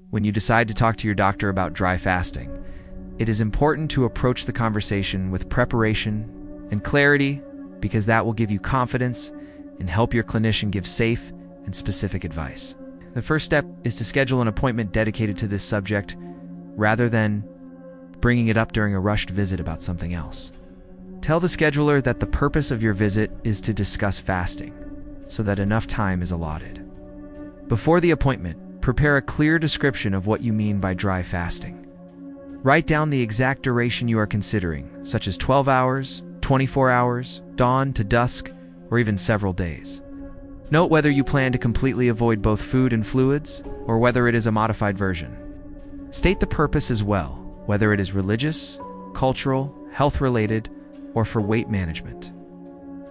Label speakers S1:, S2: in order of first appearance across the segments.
S1: When you decide to talk to your doctor about dry fasting, it is important to approach the conversation with preparation and clarity, because that will give you confidence and help your clinician give safe and specific advice. The first step is to schedule an appointment dedicated to this subject rather than bringing it up during a rushed visit about something else. Tell the scheduler that the purpose of your visit is to discuss fasting, so that enough time is allotted. Before the appointment, prepare a clear description of what you mean by dry fasting. Write down the exact duration you are considering, such as 12 hours, 24 hours, dawn to dusk, or even several days. Note whether you plan to completely avoid both food and fluids, or whether it is a modified version. State the purpose as well, whether it is religious, cultural, health-related, or for weight management.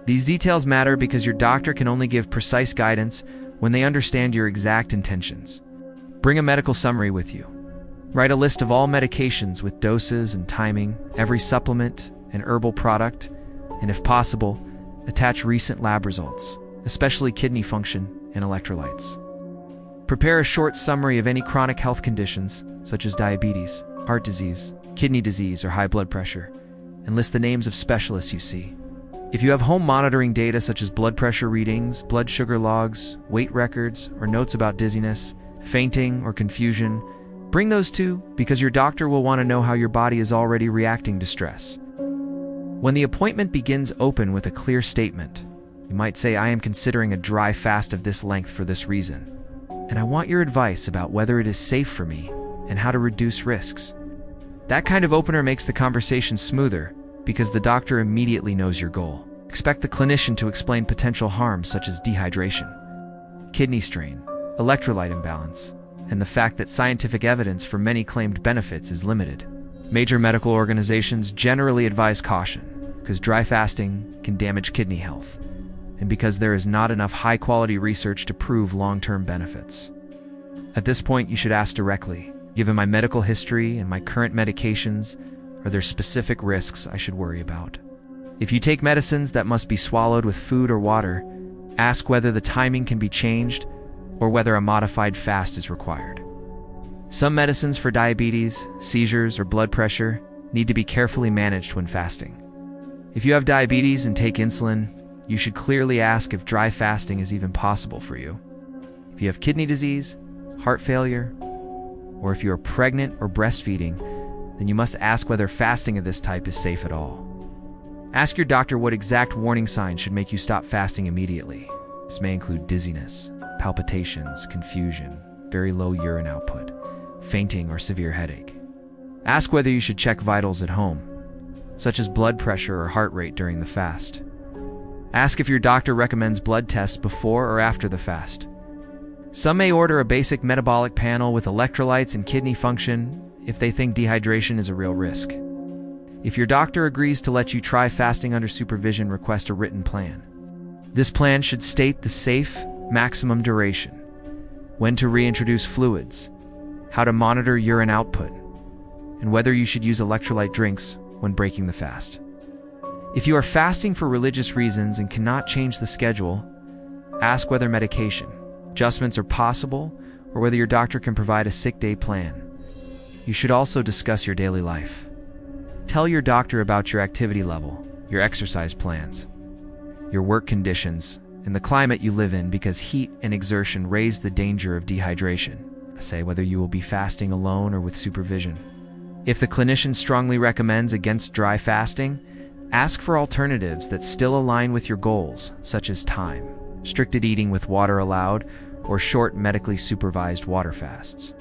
S1: These details matter because your doctor can only give precise guidance when they understand your exact intentions. Bring a medical summary with you. Write a list of all medications with doses and timing, every supplement and herbal product, and if possible, attach recent lab results, especially kidney function and electrolytes. Prepare a short summary of any chronic health conditions, such as diabetes, heart disease, kidney disease, or high blood pressure, and list the names of specialists you see. If you have home monitoring data such as blood pressure readings, blood sugar logs, weight records, or notes about dizziness, fainting, or confusion, bring those too, because your doctor will want to know how your body is already reacting to stress. When the appointment begins, open with a clear statement. You might say, "I am considering a dry fast of this length for this reason, and I want your advice about whether it is safe for me and how to reduce risks." That kind of opener makes the conversation smoother because the doctor immediately knows your goal. Expect the clinician to explain potential harms such as dehydration, kidney strain, electrolyte imbalance, and the fact that scientific evidence for many claimed benefits is limited. Major medical organizations generally advise caution because dry fasting can damage kidney health, and because there is not enough high-quality research to prove long-term benefits. At this point, you should ask directly, "Given my medical history and my current medications, are there specific risks I should worry about?" If you take medicines that must be swallowed with food or water, ask whether the timing can be changed or whether a modified fast is required. Some medicines for diabetes, seizures, or blood pressure need to be carefully managed when fasting. If you have diabetes and take insulin, you should clearly ask if dry fasting is even possible for you. If you have kidney disease, heart failure, or if you are pregnant or breastfeeding, then you must ask whether fasting of this type is safe at all. Ask your doctor what exact warning signs should make you stop fasting immediately. This may include dizziness, palpitations, confusion, very low urine output, fainting, or severe headache. Ask whether you should check vitals at home, such as blood pressure or heart rate during the fast. Ask if your doctor recommends blood tests before or after the fast. Some may order a basic metabolic panel with electrolytes and kidney function if they think dehydration is a real risk. If your doctor agrees to let you try fasting under supervision, request a written plan. This plan should state the safe, maximum duration, when to reintroduce fluids, how to monitor urine output, and whether you should use electrolyte drinks when breaking the fast. If you are fasting for religious reasons and cannot change the schedule, ask whether medication adjustments are possible or whether your doctor can provide a sick day plan. You should also discuss your daily life. Tell your doctor about your activity level, your exercise plans, your work conditions, and the climate you live in, because heat and exertion raise the danger of dehydration. Say whether you will be fasting alone or with supervision. If the clinician strongly recommends against dry fasting, ask for alternatives that still align with your goals, such as time, restricted eating with water allowed, or short medically supervised water fasts.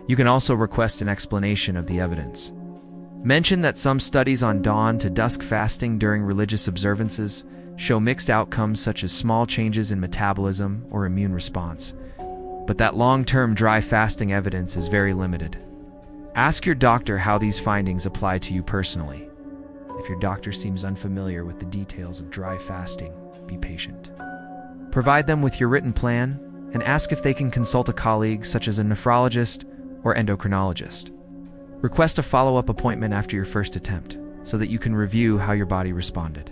S1: You can also request an explanation of the evidence. Mention that some studies on dawn to dusk fasting during religious observances show mixed outcomes such as small changes in metabolism or immune response, but that long-term dry fasting evidence is very limited. Ask your doctor how these findings apply to you personally. If your doctor seems unfamiliar with the details of dry fasting, be patient. Provide them with your written plan and ask if they can consult a colleague such as a nephrologist or endocrinologist. Request a follow-up appointment after your first attempt so that you can review how your body responded.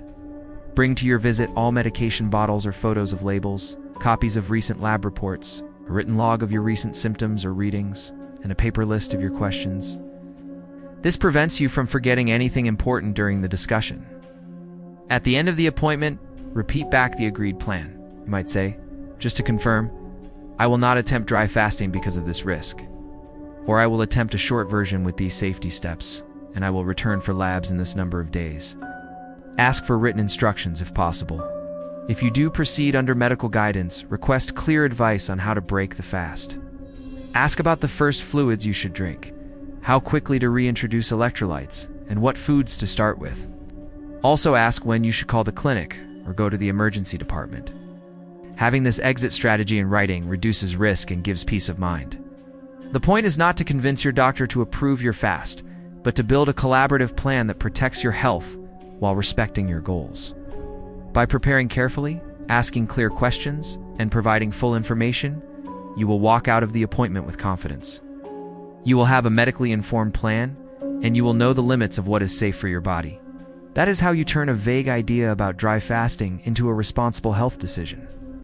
S1: Bring to your visit all medication bottles or photos of labels, copies of recent lab reports, a written log of your recent symptoms or readings, and a paper list of your questions. This prevents you from forgetting anything important during the discussion. At the end of the appointment, repeat back the agreed plan. You might say, just to confirm, I will not attempt dry fasting because of this risk. Or I will attempt a short version with these safety steps, and I will return for labs in this number of days. Ask for written instructions if possible. If you do proceed under medical guidance, request clear advice on how to break the fast. Ask about the first fluids you should drink, how quickly to reintroduce electrolytes, and what foods to start with. Also ask when you should call the clinic or go to the emergency department. Having this exit strategy in writing reduces risk and gives peace of mind. The point is not to convince your doctor to approve your fast, but to build a collaborative plan that protects your health while respecting your goals. By preparing carefully, asking clear questions, and providing full information, you will walk out of the appointment with confidence. You will have a medically informed plan, and you will know the limits of what is safe for your body. That is how you turn a vague idea about dry fasting into a responsible health decision.